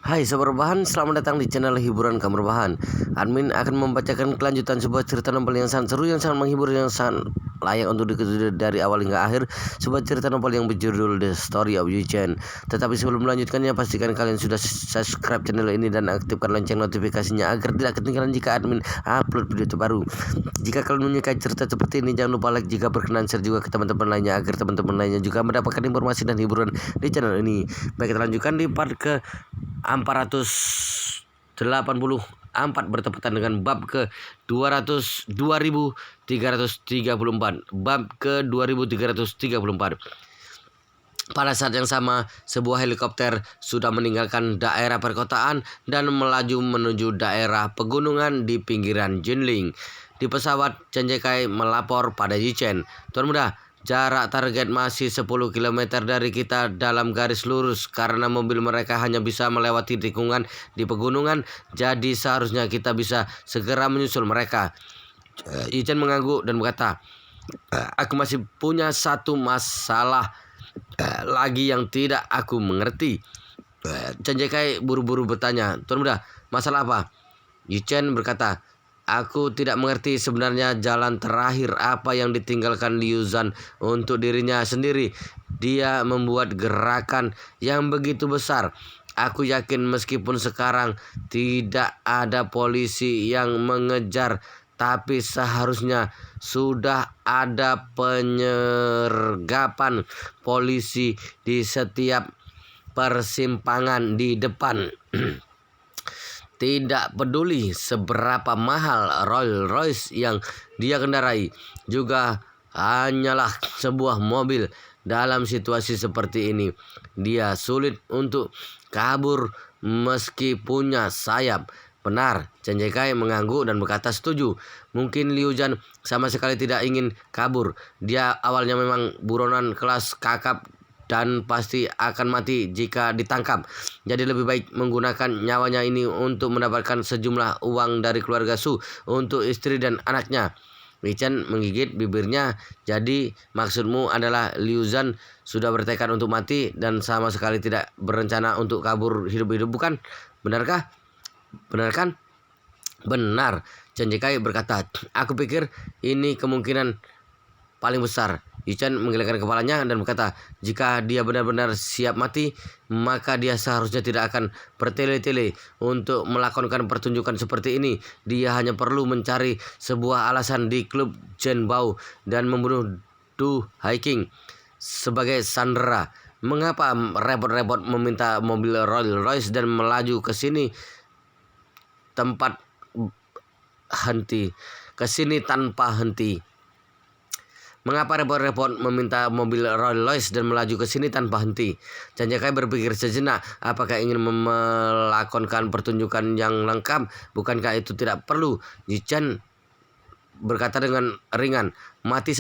Hai Sobat Rebahan, selamat datang di channel hiburan Kamar Rebahan. Admin akan membacakan kelanjutan sebuah cerita novel yang sangat seru, yang sangat menghibur, yang sangat layak untuk diikuti dari awal hingga akhir. Sebuah cerita novel yang berjudul The Story of Yu Chen. Tetapi sebelum melanjutkannya, pastikan kalian sudah subscribe channel ini dan aktifkan lonceng notifikasinya agar tidak ketinggalan jika admin upload video terbaru. Jika kalian menyukai cerita seperti ini, jangan lupa like, jika berkenan share juga ke teman-teman lainnya agar teman-teman lainnya juga mendapatkan informasi dan hiburan di channel ini. Baik, kita lanjutkan di part ke 484 bertepatan dengan bab ke 2334. Bab ke 2334. Pada saat yang sama, sebuah helikopter sudah meninggalkan daerah perkotaan dan melaju menuju daerah pegunungan di pinggiran Jinling. Di pesawat, Chen Jekai melapor pada Yu Chen, "Tuan muda, jarak target masih 10 km dari kita dalam garis lurus karena mobil mereka hanya bisa melewati tikungan di pegunungan, jadi seharusnya kita bisa segera menyusul mereka." Yu Chen mengangguk dan berkata, "Aku masih punya satu masalah lagi yang tidak aku mengerti." Chen Jekai buru-buru bertanya, "Tuan muda, masalah apa?" Yu Chen berkata, "Aku tidak mengerti sebenarnya jalan terakhir apa yang ditinggalkan Liu Zhan untuk dirinya sendiri. Dia membuat gerakan yang begitu besar. Aku yakin meskipun sekarang tidak ada polisi yang mengejar, tapi seharusnya sudah ada penyergapan polisi di setiap persimpangan di depan." Tidak peduli seberapa mahal Rolls Royce yang dia kendarai, juga hanyalah sebuah mobil. Dalam situasi seperti ini, dia sulit untuk kabur meski punya sayap. "Benar," Chen Jekai mengangguk dan berkata, "Setuju. Mungkin Liu Zhan sama sekali tidak ingin kabur. Dia awalnya memang buronan kelas kakap dan pasti akan mati jika ditangkap. Jadi lebih baik menggunakan nyawanya ini untuk mendapatkan sejumlah uang dari keluarga Su untuk istri dan anaknya." Yu Chen menggigit bibirnya. "Jadi maksudmu adalah Liu Zhan sudah bertekad untuk mati dan sama sekali tidak berencana untuk kabur hidup-hidup, bukan? Benarkah?" "Benar kan?" "Benar," Chen Jekai berkata. "Aku pikir ini kemungkinan paling besar." Yu Chen menggelengkan kepalanya dan berkata, "Jika dia benar-benar siap mati, maka dia seharusnya tidak akan bertele-tele untuk melakukan pertunjukan seperti ini. Dia hanya perlu mencari sebuah alasan di klub Zhenbao dan membunuh Du Haiking sebagai sandera. Mengapa repot-repot meminta mobil Rolls Royce dan melaju ke sini tanpa henti? Mengapa repot-repot meminta mobil Rolls Royce dan melaju ke sini tanpa henti?" Chen Jekai berpikir sejenak. Apakah ingin melakukan pertunjukan yang lengkap? Bukankah itu tidak perlu? Yu Chen berkata dengan ringan, mati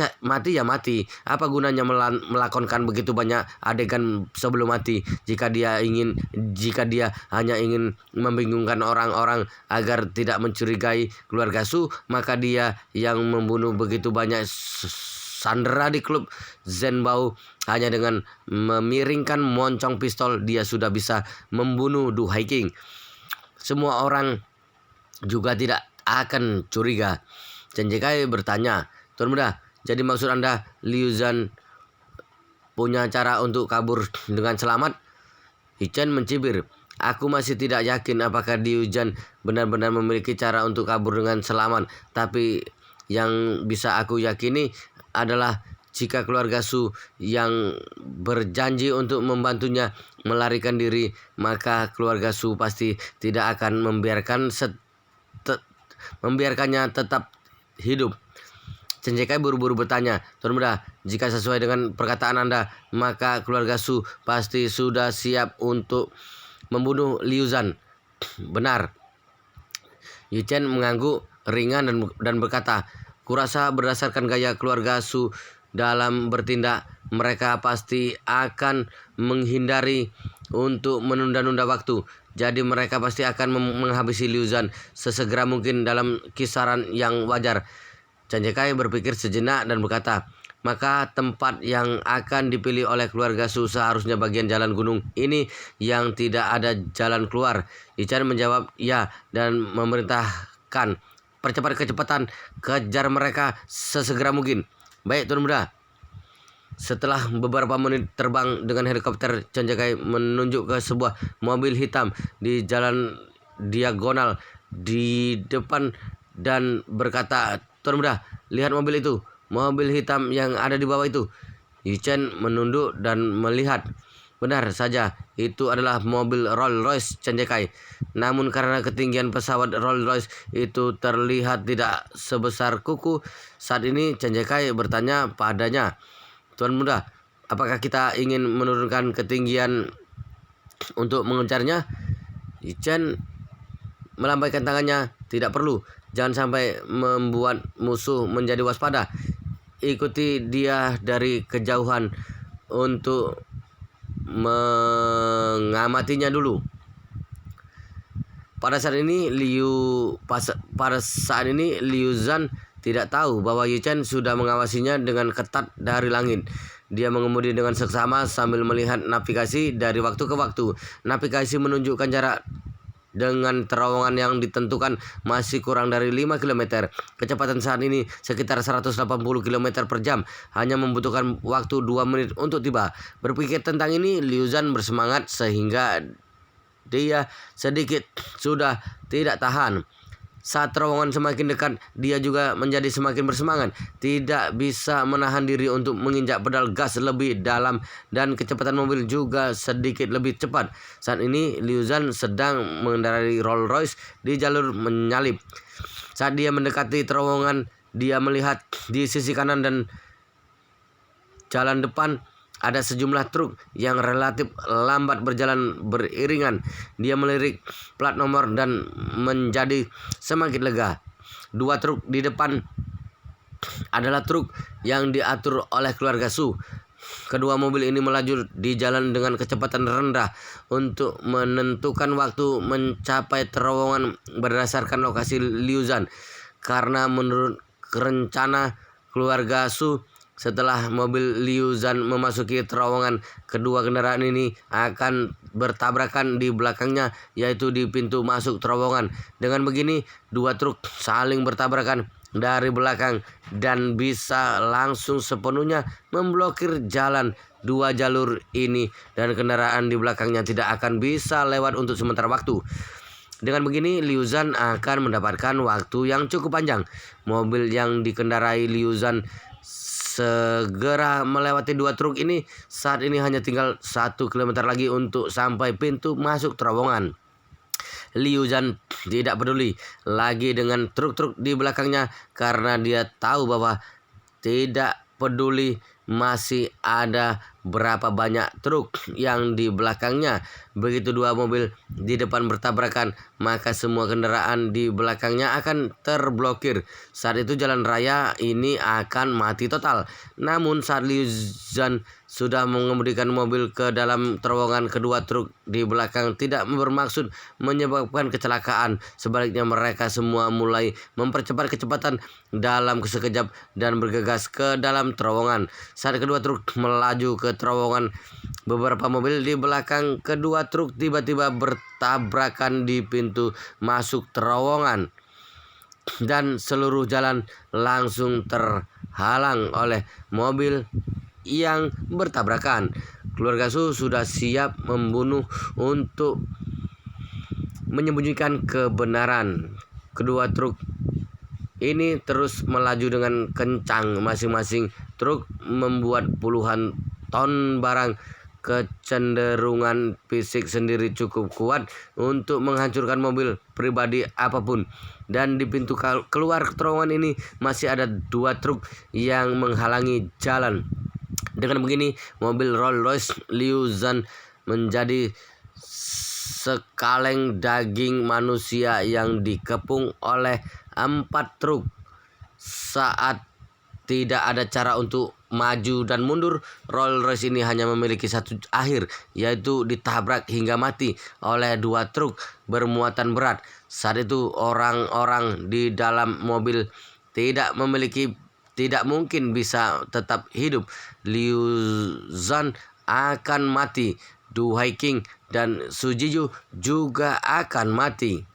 ya mati. Apa gunanya melakukan begitu banyak adegan sebelum mati? Jika dia hanya ingin membingungkan orang-orang agar tidak mencurigai keluarga Su, maka dia yang membunuh begitu banyak sandera di klub Zhenbao. Hanya dengan memiringkan moncong pistol, dia sudah bisa membunuh Du Haiking. Semua orang juga tidak akan curiga. Chen Jekai bertanya, "Tuan muda, jadi maksud Anda Liu Zhan punya cara untuk kabur dengan selamat?" Yu Chen mencibir, "Aku masih tidak yakin apakah Liu Zhan benar-benar memiliki cara untuk kabur dengan selamat. Tapi yang bisa aku yakini adalah jika keluarga Su yang berjanji untuk membantunya melarikan diri, maka keluarga Su pasti tidak akan membiarkannya tetap hidup." Chen Jekai buru-buru bertanya, "Tuan muda, jika sesuai dengan perkataan Anda, maka keluarga Su pasti sudah siap untuk membunuh Liu Zhan, benar?" Yu Chen mengangguk ringan dan berkata, "Kurasa berdasarkan gaya keluarga Su dalam bertindak, mereka pasti akan menghindari untuk menunda-nunda waktu. Jadi mereka pasti akan menghabisi Liu Zhan sesegera mungkin dalam kisaran yang wajar." Chen Jekai berpikir sejenak dan berkata, maka tempat yang akan dipilih oleh keluarga Su seharusnya bagian jalan gunung ini yang tidak ada jalan keluar. Ichan menjawab ya dan memerintahkan percepat kecepatan, kejar mereka sesegera mungkin. Baik Tuan Muda. Setelah beberapa menit terbang dengan helikopter, Cendekai menunjuk ke sebuah mobil hitam di jalan diagonal di depan dan berkata, Tuan Muda, lihat mobil itu, mobil hitam yang ada di bawah itu. Yichen menunduk dan melihat. Benar saja, itu adalah mobil Rolls-Royce Cendekai. Namun karena ketinggian pesawat Rolls-Royce itu terlihat tidak sebesar kuku, saat ini Cendekai bertanya padanya, Tuan Muda, apakah kita ingin menurunkan ketinggian untuk mengejarnya? Yichen melambaikan tangannya. Tidak perlu. Jangan sampai membuat musuh menjadi waspada. Ikuti dia dari kejauhan untuk mengamatinya dulu. Pada saat ini Liu Zhan tidak tahu bahwa Yichen sudah mengawasinya dengan ketat dari langit. Dia mengemudi dengan seksama sambil melihat navigasi dari waktu ke waktu. Navigasi menunjukkan jarak dengan terowongan yang ditentukan masih kurang dari 5 km. Kecepatan saat ini sekitar 180 km per jam. Hanya membutuhkan waktu 2 menit untuk tiba. Berpikir tentang ini, Liu Zhan bersemangat sehingga dia sedikit sudah tidak tahan. Saat terowongan semakin dekat, dia juga menjadi semakin bersemangat. Tidak bisa menahan diri untuk menginjak pedal gas lebih dalam dan kecepatan mobil juga sedikit lebih cepat. Saat ini Liu Zhan sedang mengendarai Rolls-Royce di jalur menyalip. Saat dia mendekati terowongan, dia melihat di sisi kanan dan jalan depan ada sejumlah truk yang relatif lambat berjalan beriringan. Dia melirik plat nomor dan menjadi semakin lega. 2 truk di depan adalah truk yang diatur oleh keluarga Su. Kedua mobil ini melaju di jalan dengan kecepatan rendah untuk menentukan waktu mencapai terowongan berdasarkan lokasi Liu Zhan. Karena menurut rencana keluarga Su, setelah mobil Liu Zhan memasuki terowongan, kedua kendaraan ini akan bertabrakan di belakangnya, yaitu di pintu masuk terowongan. Dengan begini, 2 truk saling bertabrakan dari belakang dan bisa langsung sepenuhnya memblokir jalan 2 jalur ini, dan kendaraan di belakangnya tidak akan bisa lewat untuk sementara waktu. Dengan begini, Liu Zhan akan mendapatkan waktu yang cukup panjang. Mobil yang dikendarai Liu Zhan segera melewati 2 truk ini. Saat ini hanya tinggal 1 km lagi untuk sampai pintu masuk terowongan. Liu Zhan tidak peduli lagi dengan truk-truk di belakangnya karena dia tahu bahwa tidak peduli masih ada berapa banyak truk yang di belakangnya. Begitu 2 mobil di depan bertabrakan, maka semua kendaraan di belakangnya akan terblokir. Saat itu jalan raya ini akan mati total. Namun saat Liu Zhan sudah mengemudikan mobil ke dalam terowongan, kedua truk di belakang tidak bermaksud menyebabkan kecelakaan. Sebaliknya, mereka semua mulai mempercepat kecepatan dalam sekejap dan bergegas ke dalam terowongan. Saat kedua truk melaju ke terowongan, beberapa mobil di belakang kedua truk tiba-tiba bertabrakan di pintu masuk terowongan dan seluruh jalan langsung terhalang oleh mobil yang bertabrakan. Keluarga Su sudah siap membunuh untuk menyembunyikan kebenaran. Kedua truk ini terus melaju dengan kencang. Masing-masing truk membuat puluhan ton barang. Kecenderungan fisik sendiri cukup kuat untuk menghancurkan mobil pribadi apapun. Dan di pintu keluar terowongan ini masih ada 2 truk yang menghalangi jalan. Dengan begini, mobil Rolls-Royce Liu Zhan menjadi sekaleng daging manusia yang dikepung oleh 4 truk. Saat tidak ada cara untuk maju dan mundur, Rolls-Royce ini hanya memiliki satu akhir, yaitu ditabrak hingga mati oleh 2 truk bermuatan berat. Saat itu orang-orang di dalam mobil tidak memiliki tidak mungkin bisa tetap hidup. Liu Zhan akan mati. Du Haiking dan Su Jiyu juga akan mati.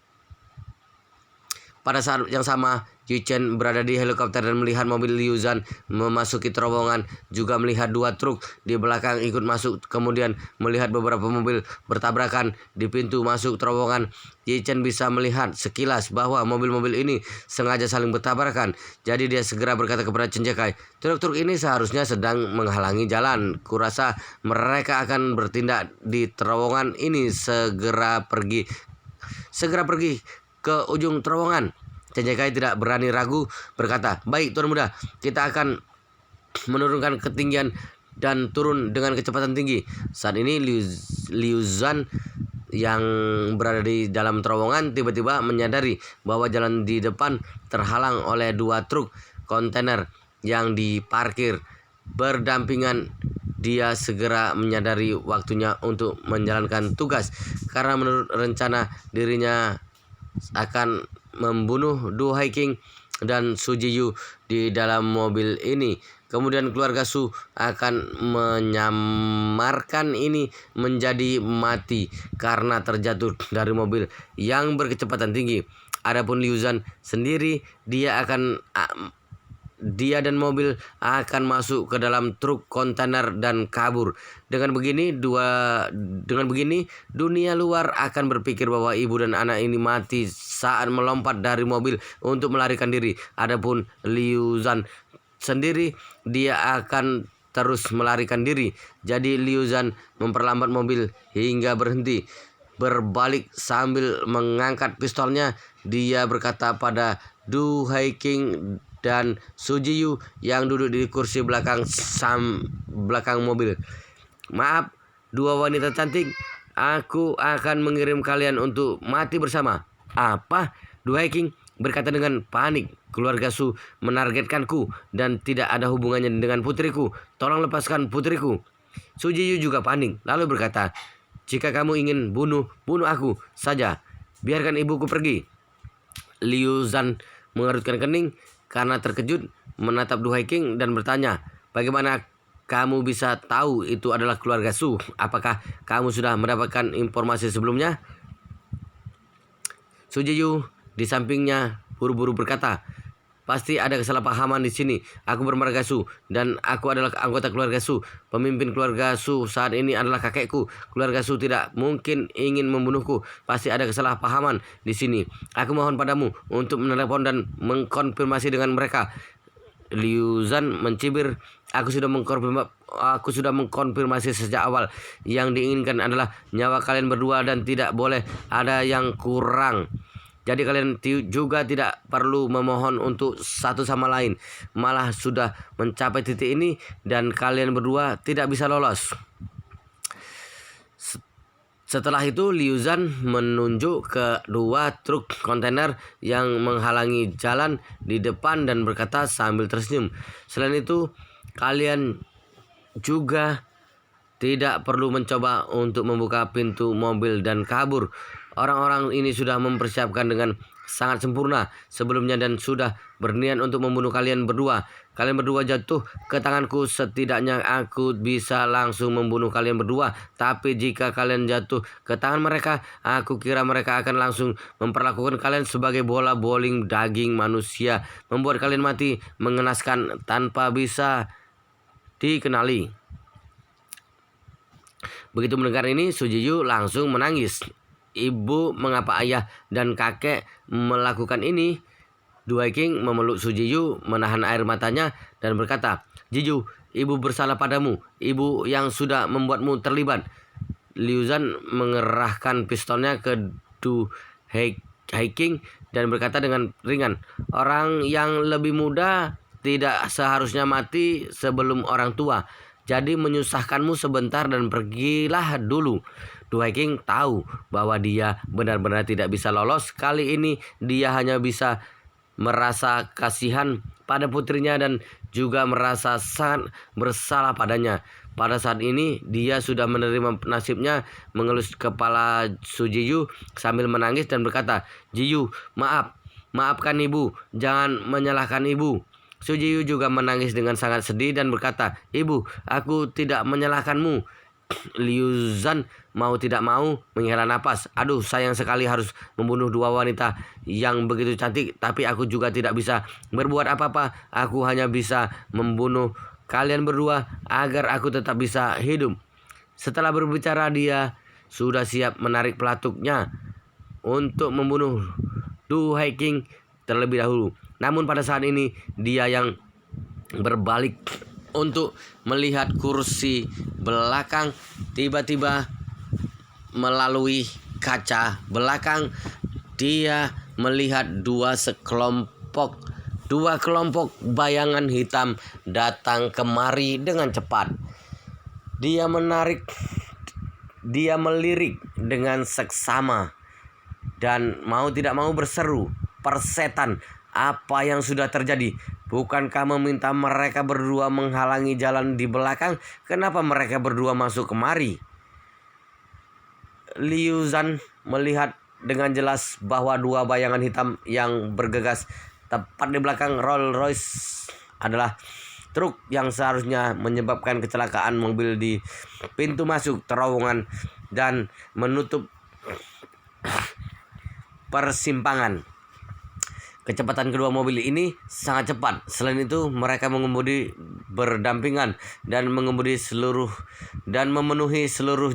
Pada saat yang sama, Yu Chen berada di helikopter dan melihat mobil Liu Zhan memasuki terowongan, juga melihat 2 truk di belakang ikut masuk, kemudian melihat beberapa mobil bertabrakan di pintu masuk terowongan. Yu Chen bisa melihat sekilas bahwa mobil-mobil ini sengaja saling bertabrakan. Jadi dia segera berkata kepada Chen Jiekai, "Truk-truk ini seharusnya sedang menghalangi jalan. Kurasa mereka akan bertindak di terowongan ini. Segera pergi ke ujung terowongan." Chen Jiekai tidak berani ragu, berkata, "Baik Tuan Muda, kita akan menurunkan ketinggian dan turun dengan kecepatan tinggi." Saat ini Liu Zhan yang berada di dalam terowongan tiba-tiba menyadari bahwa jalan di depan terhalang oleh 2 truk kontainer yang diparkir berdampingan. Dia segera menyadari waktunya untuk menjalankan tugas, karena menurut rencana dirinya akan membunuh Du Haiking dan Su Jiyu di dalam mobil ini. Kemudian keluarga Su akan menyamarkan ini menjadi mati karena terjatuh dari mobil yang berkecepatan tinggi. Adapun Liu Zhan sendiri, dia dan mobil akan masuk ke dalam truk kontainer dan kabur. Dengan begini, dunia luar akan berpikir bahwa ibu dan anak ini mati saat melompat dari mobil untuk melarikan diri. Adapun Liu Zhan sendiri, dia akan terus melarikan diri. Jadi Liu Zhan memperlambat mobil hingga berhenti. Berbalik sambil mengangkat pistolnya, dia berkata pada Du Haiking dan Su Jiyu yang duduk di kursi belakang mobil, "Maaf, 2 wanita cantik, aku akan mengirim kalian untuk mati bersama." "Apa?" Du Haiking berkata dengan panik. "Keluarga Su menargetkanku dan tidak ada hubungannya dengan putriku. Tolong lepaskan putriku." Su Jiyu juga panik, lalu berkata, "Jika kamu ingin bunuh aku saja. Biarkan ibuku pergi." Liu Zhan mengerutkan kening karena terkejut, menatap Du Haiking dan bertanya, "Bagaimana kamu bisa tahu itu adalah keluarga Su? Apakah kamu sudah mendapatkan informasi sebelumnya?" Su Jiyu di sampingnya buru-buru berkata, "Pasti ada kesalahpahaman di sini. Aku bermarga Su dan aku adalah anggota keluarga Su. Pemimpin keluarga Su saat ini adalah kakekku. Keluarga Su tidak mungkin ingin membunuhku. Pasti ada kesalahpahaman di sini. Aku mohon padamu untuk menelepon dan mengkonfirmasi dengan mereka." Liu Zhan mencibir, aku sudah mengkonfirmasi sejak awal. Yang diinginkan adalah nyawa kalian berdua dan tidak boleh ada yang kurang. Jadi kalian juga tidak perlu memohon untuk satu sama lain. Malah sudah mencapai titik ini dan kalian berdua tidak bisa lolos." Setelah itu Liu Zhan menunjuk ke 2 truk kontainer yang menghalangi jalan di depan dan berkata sambil tersenyum, "Selain itu, kalian juga tidak perlu mencoba untuk membuka pintu mobil dan kabur. Orang-orang ini sudah mempersiapkan dengan sangat sempurna sebelumnya dan sudah berniat untuk membunuh kalian berdua. Kalian berdua jatuh ke tanganku, setidaknya aku bisa langsung membunuh kalian berdua. Tapi jika kalian jatuh ke tangan mereka, aku kira mereka akan langsung memperlakukan kalian sebagai bola bowling daging manusia, membuat kalian mati mengenaskan tanpa bisa dikenali." Begitu mendengar ini, Su Jiyu langsung menangis. "Ibu, mengapa ayah dan kakek melakukan ini?" Du Haiking memeluk Su Jiyu, menahan air matanya dan berkata, "Jiyu, ibu bersalah padamu. Ibu yang sudah membuatmu terlibat." Liu Zhan mengerahkan pistolnya ke Du Haiking dan berkata dengan ringan, "Orang yang lebih muda tidak seharusnya mati sebelum orang tua. Jadi menyusahkanmu sebentar dan pergilah dulu." Du Haiking tahu bahwa dia benar-benar tidak bisa lolos. Kali ini dia hanya bisa merasa kasihan pada putrinya dan juga merasa sangat bersalah padanya. Pada saat ini dia sudah menerima nasibnya, mengelus kepala Su Jiyu sambil menangis dan berkata, "Jiyu, maafkan ibu, jangan menyalahkan ibu." Su Jiyu juga menangis dengan sangat sedih dan berkata, "Ibu, aku tidak menyalahkanmu." Liu Zhan mau tidak mau menghela napas. "Aduh, sayang sekali harus membunuh dua wanita yang begitu cantik, tapi aku juga tidak bisa berbuat apa-apa. Aku hanya bisa membunuh kalian berdua agar aku tetap bisa hidup." Setelah berbicara, dia sudah siap menarik pelatuknya untuk membunuh Du Haiking terlebih dahulu. Namun pada saat ini dia yang berbalik untuk melihat kursi belakang. Tiba-tiba melalui kaca belakang dia melihat dua kelompok bayangan hitam datang kemari dengan cepat. Dia melirik dengan seksama dan mau tidak mau berseru, "Persetan, apa yang sudah terjadi? Bukankah meminta mereka berdua menghalangi jalan di belakang? Kenapa mereka berdua masuk kemari?" Liu Zhan melihat dengan jelas bahwa dua bayangan hitam yang bergegas tepat di belakang Rolls Royce adalah truk yang seharusnya menyebabkan kecelakaan mobil di pintu masuk terowongan dan menutup persimpangan. Kecepatan kedua mobil ini sangat cepat. Selain itu, mereka mengemudi berdampingan dan memenuhi seluruh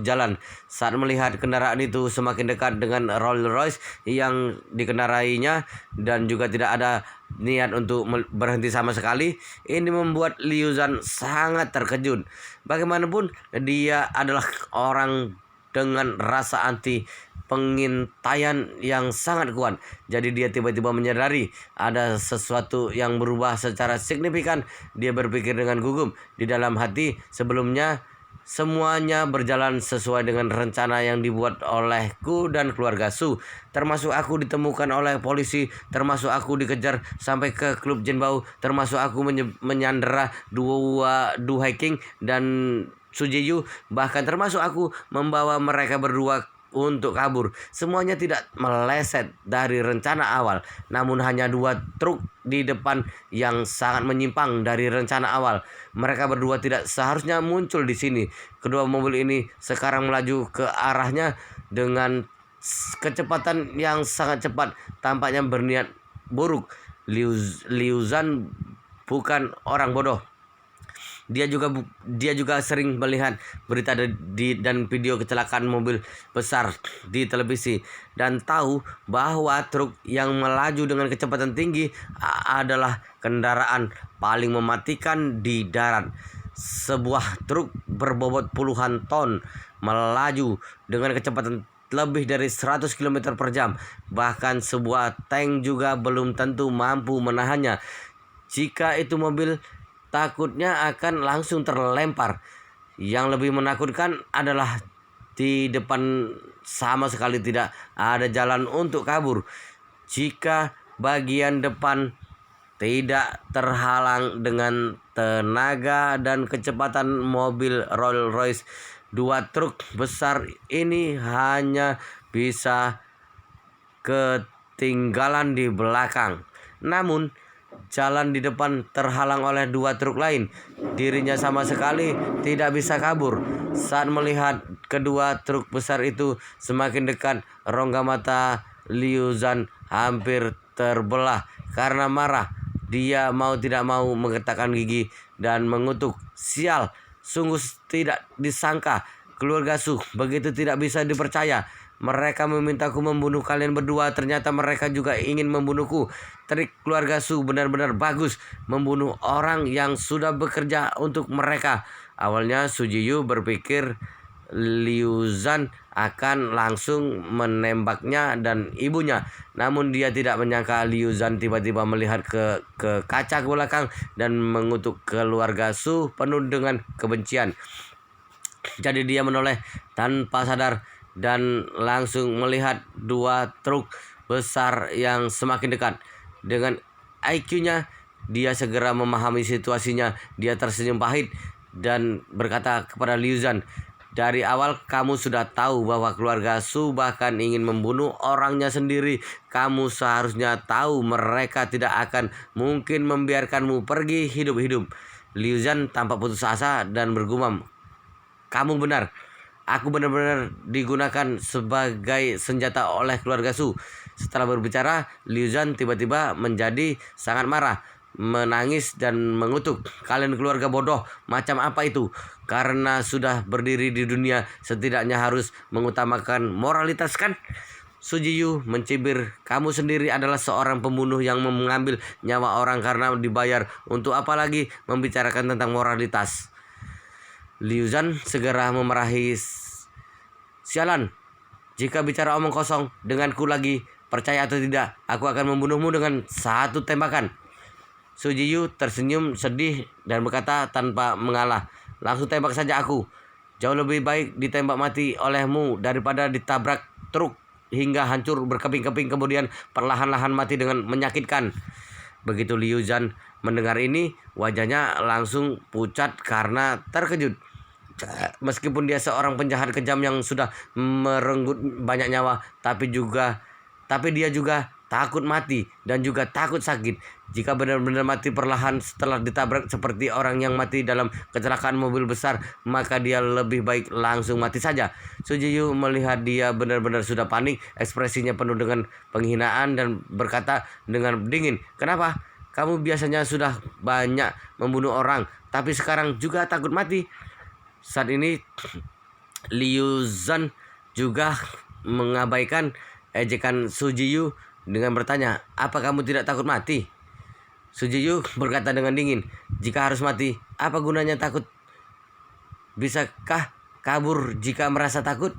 jalan. Saat melihat kendaraan itu semakin dekat dengan Rolls Royce yang dikendarainya dan juga tidak ada niat untuk berhenti sama sekali, ini membuat Liu Zhan sangat terkejut. Bagaimanapun, dia adalah orang dengan rasa anti pengintaian yang sangat kuat. Jadi dia tiba-tiba menyadari ada sesuatu yang berubah secara signifikan. Dia berpikir dengan gugup di dalam hati. Sebelumnya semuanya berjalan sesuai dengan rencana yang dibuat olehku dan keluarga Su. Termasuk aku ditemukan oleh polisi, termasuk aku dikejar sampai ke klub Jinbao, termasuk aku menyandera Du Haiking dan Su Jiyu, bahkan termasuk aku membawa mereka berdua untuk kabur. Semuanya tidak meleset dari rencana awal, namun hanya dua truk di depan yang sangat menyimpang dari rencana awal. Mereka berdua tidak seharusnya muncul di sini. Kedua mobil ini sekarang melaju ke arahnya dengan kecepatan yang sangat cepat, tampaknya berniat buruk. Liu Zhan bukan orang bodoh. Dia juga sering melihat berita dan video kecelakaan mobil besar di televisi dan tahu bahwa truk yang melaju dengan kecepatan tinggi adalah kendaraan paling mematikan di darat. Sebuah truk berbobot puluhan ton melaju dengan kecepatan lebih dari 100 km per jam. Bahkan sebuah tank juga belum tentu mampu menahannya. Jika itu mobil, takutnya akan langsung terlempar. Yang lebih menakutkan adalah di depan sama sekali tidak ada jalan untuk kabur. Jika bagian depan tidak terhalang dengan tenaga dan kecepatan mobil Rolls Royce, dua truk besar ini hanya bisa ketinggalan di belakang. Namun jalan di depan terhalang oleh dua truk lain. Dirinya sama sekali tidak bisa kabur. Saat melihat kedua truk besar itu semakin dekat, rongga mata Liu Zhan hampir terbelah karena marah. Dia mau tidak mau menggetakkan gigi dan mengutuk. "Sial, sungguh tidak disangka. Keluarga Su begitu tidak bisa dipercaya. Mereka memintaku membunuh kalian berdua, ternyata mereka juga ingin membunuhku. Trik keluarga Su benar-benar bagus, membunuh orang yang sudah bekerja untuk mereka." Awalnya Su Jiyu berpikir Liu Zhan akan langsung menembaknya dan ibunya. Namun dia tidak menyangka Liu Zhan tiba-tiba melihat ke kaca ke belakang dan mengutuk keluarga Su penuh dengan kebencian. Jadi dia menoleh tanpa sadar dan langsung melihat dua truk besar yang semakin dekat. Dengan IQ-nya, dia segera memahami situasinya. Dia tersenyum pahit dan berkata kepada Liu Zhan, Dari awal kamu sudah tahu bahwa keluarga Su bahkan ingin membunuh orangnya sendiri. Kamu seharusnya tahu mereka tidak akan mungkin membiarkanmu pergi hidup-hidup. Liu Zhan tampak putus asa dan bergumam, kamu benar. Aku benar-benar digunakan sebagai senjata oleh keluarga Su. Setelah berbicara, Liu Zhan tiba-tiba menjadi sangat marah, menangis dan mengutuk. Kalian keluarga bodoh, macam apa itu? Karena sudah berdiri di dunia, setidaknya harus mengutamakan moralitas kan? Su Jiyu mencibir, kamu sendiri adalah seorang pembunuh yang mengambil nyawa orang karena dibayar. Untuk apa lagi membicarakan tentang moralitas? Liu Zhan segera memarahi, sialan, jika bicara omong kosong denganku lagi, percaya atau tidak, aku akan membunuhmu dengan satu tembakan. Su Jiyu tersenyum sedih dan berkata tanpa mengalah, langsung tembak saja aku. Jauh lebih baik ditembak mati olehmu daripada ditabrak truk hingga hancur berkeping-keping kemudian perlahan-lahan mati dengan menyakitkan. Begitu Liu Zhan mendengar ini, wajahnya langsung pucat karena terkejut. Meskipun dia seorang penjahat kejam yang sudah merenggut banyak nyawa, tapi dia juga takut mati dan juga takut sakit. Jika benar-benar mati perlahan setelah ditabrak seperti orang yang mati dalam kecelakaan mobil besar, maka dia lebih baik langsung mati saja. Su Jiyu melihat dia benar-benar sudah panik, ekspresinya penuh dengan penghinaan dan berkata dengan dingin, kenapa? Kamu biasanya sudah banyak membunuh orang, tapi sekarang juga takut mati. Saat ini Liu Zhan juga mengabaikan ejekan Su Jiyu dengan bertanya, apa kamu tidak takut mati? Su Jiyu berkata dengan dingin, jika harus mati, apa gunanya takut? Bisakah kabur jika merasa takut?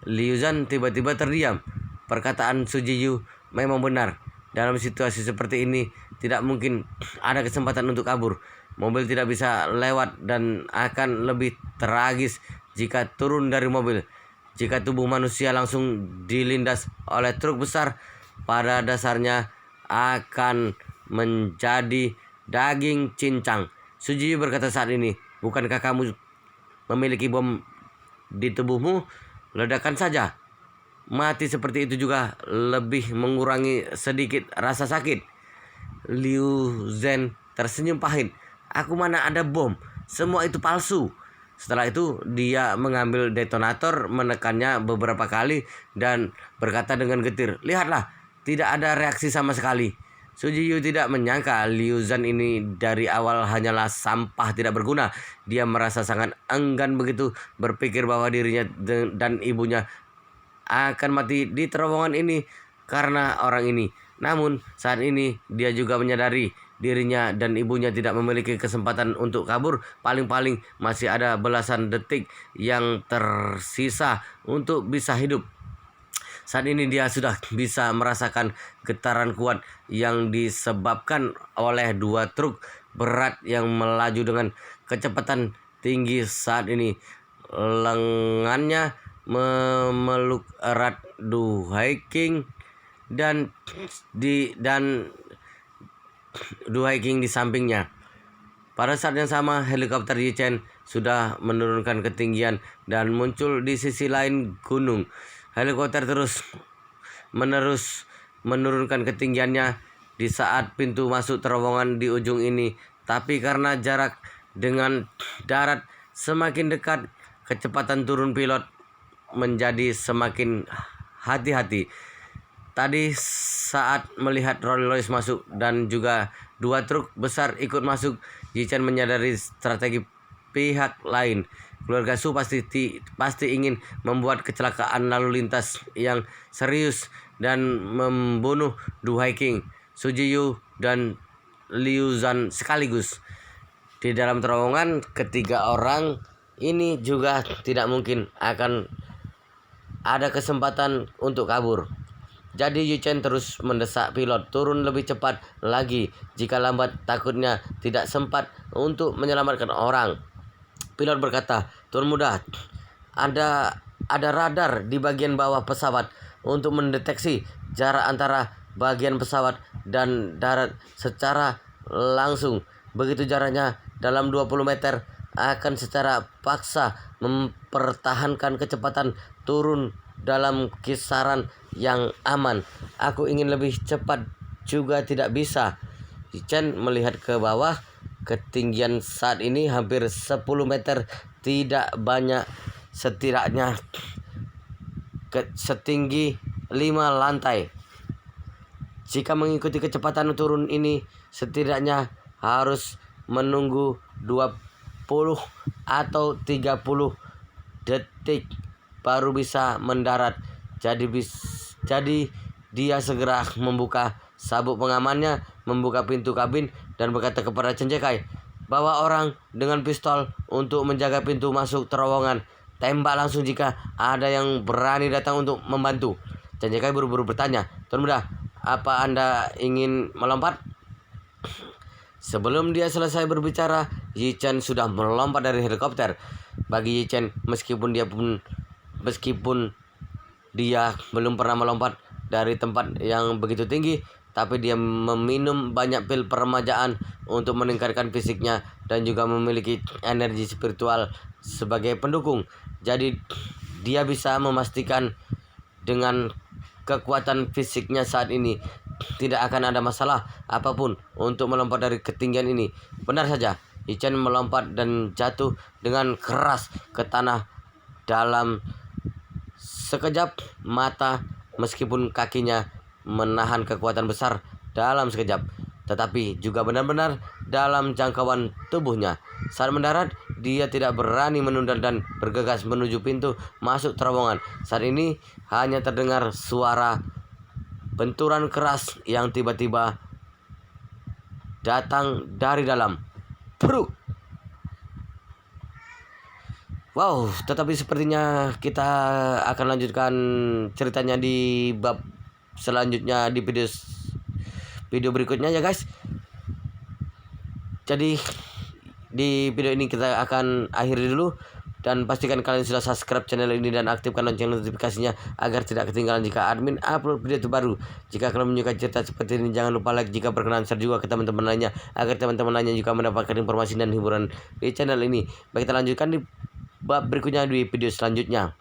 Liu Zhan tiba-tiba terdiam. Perkataan Su Jiyu memang benar. Dalam situasi seperti ini, tidak mungkin ada kesempatan untuk kabur. Mobil tidak bisa lewat dan akan lebih tragis jika turun dari mobil. Jika tubuh manusia langsung dilindas oleh truk besar, pada dasarnya akan menjadi daging cincang. Su Jiyu berkata saat ini, bukankah kamu memiliki bom di tubuhmu? Ledakan saja. Mati seperti itu juga lebih mengurangi sedikit rasa sakit. Liu Zhan tersenyum pahit. Aku mana ada bom, semua itu palsu. Setelah itu dia mengambil detonator, menekannya beberapa kali dan berkata dengan getir, lihatlah, tidak ada reaksi sama sekali. Su Jiyu tidak menyangka Liu Zhan ini dari awal hanyalah sampah tidak berguna. Dia merasa sangat enggan begitu berpikir bahwa dirinya dan ibunya akan mati di terowongan ini karena orang ini. Namun saat ini dia juga menyadari dirinya dan ibunya tidak memiliki kesempatan untuk kabur. Paling-paling masih ada belasan detik yang tersisa untuk bisa hidup. Saat ini dia sudah bisa merasakan getaran kuat yang disebabkan oleh dua truk berat yang melaju dengan kecepatan tinggi. Saat ini lengannya memeluk erat Du Haiking dan Du Haiking di sampingnya. Pada saat yang sama, helikopter Yichen sudah menurunkan ketinggian dan muncul di sisi lain gunung. Helikopter menerus menurunkan ketinggiannya di saat pintu masuk terowongan di ujung ini. Tapi karena jarak dengan darat semakin dekat, kecepatan turun pilot menjadi semakin hati-hati. Tadi saat melihat Rolls-Royce masuk dan juga dua truk besar ikut masuk, Yichen menyadari strategi pihak lain. Keluarga Su pasti ingin membuat kecelakaan lalu lintas yang serius dan membunuh Du Haiking, Su Jiyu dan Liu Zhan sekaligus. Di dalam terowongan, ketiga orang ini juga tidak mungkin akan ada kesempatan untuk kabur. Jadi Yichen terus mendesak pilot turun lebih cepat lagi. Jika lambat, takutnya tidak sempat untuk menyelamatkan orang. Pilot berkata, Tuan Muda, ada radar di bagian bawah pesawat untuk mendeteksi jarak antara bagian pesawat dan darat secara langsung. Begitu jaraknya dalam 20 meter, akan secara paksa mempertahankan kecepatan turun dalam kisaran yang aman. Aku ingin lebih cepat juga tidak bisa. Yichen melihat ke bawah. Ketinggian saat ini hampir 10 meter, tidak banyak, setidaknya setinggi 5 lantai. Jika mengikuti kecepatan turun ini, setidaknya harus menunggu 20 atau 30 detik baru bisa mendarat. Jadi dia segera membuka sabuk pengamannya, membuka pintu kabin dan berkata kepada Chen Zhikai, "Bawa orang dengan pistol untuk menjaga pintu masuk terowongan. Tembak langsung jika ada yang berani datang untuk membantu." Chen Zhikai buru-buru bertanya, "Tuan muda, apa Anda ingin melompat?" Sebelum dia selesai berbicara, Yichen sudah melompat dari helikopter. Bagi Yichen, meskipun dia belum pernah melompat dari tempat yang begitu tinggi, tapi dia meminum banyak pil peremajaan untuk meningkatkan fisiknya dan juga memiliki energi spiritual sebagai pendukung. Jadi dia bisa memastikan dengan kekuatan fisiknya saat ini tidak akan ada masalah apapun untuk melompat dari ketinggian ini. Benar saja, Yichen melompat dan jatuh dengan keras ke tanah dalam sekejap mata, meskipun kakinya menahan kekuatan besar dalam sekejap, tetapi juga benar-benar dalam jangkauan tubuhnya. Saat mendarat, dia tidak berani menunda dan bergegas menuju pintu masuk terowongan. Saat ini hanya terdengar suara benturan keras yang tiba-tiba datang dari dalam. Bruk! Wow, tetapi sepertinya kita akan lanjutkan ceritanya di bab selanjutnya di video berikutnya ya guys. Jadi di video ini kita akan akhiri dulu, dan pastikan kalian sudah subscribe channel ini dan aktifkan lonceng notifikasinya agar tidak ketinggalan jika admin upload video terbaru. Jika kalian menyukai cerita seperti ini, jangan lupa like, jika berkenan share juga ke teman-teman lainnya agar teman-teman lainnya juga mendapatkan informasi dan hiburan di channel ini. Baik, kita lanjutkan di bab berikutnya di video selanjutnya.